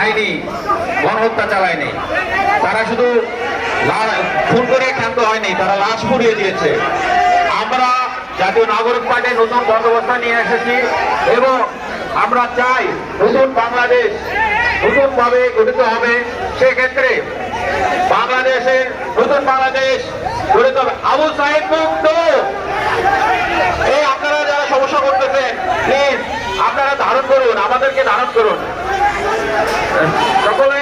বাহিনী গণহত্যা চালায়নি, তারা শুধু খুন করে ক্ষান্ত হয়নি, তারা লাশ পুড়িয়ে দিয়েছে। আমরা জাতীয় নাগরিক পার্টির নতুন বন্দোবস্ত নিয়ে এসেছি এবং আমরা চাই নতুন বাংলাদেশ নতুনভাবে গঠিত হবে। সেক্ষেত্রে বাংলাদেশের নতুন বাংলাদেশ গঠিত হবে। আবু সাইদ মুক্ত। এই আপনারা যারা সমস্যা করতেছেন, প্লিজ আপনারা ধারণ করুন, আমাদেরকে ধারণ করুন। সকলে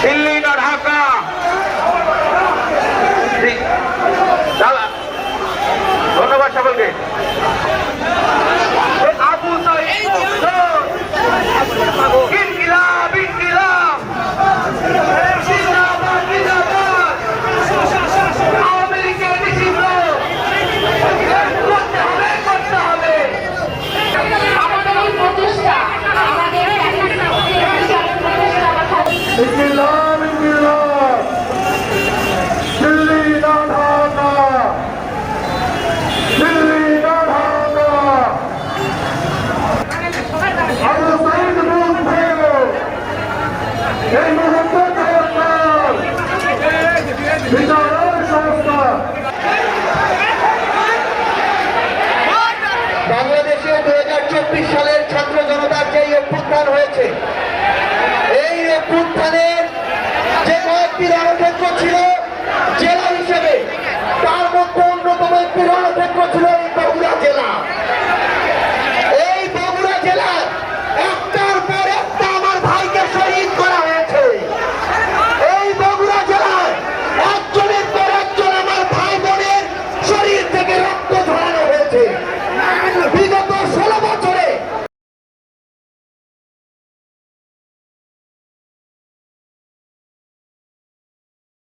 দিল্লি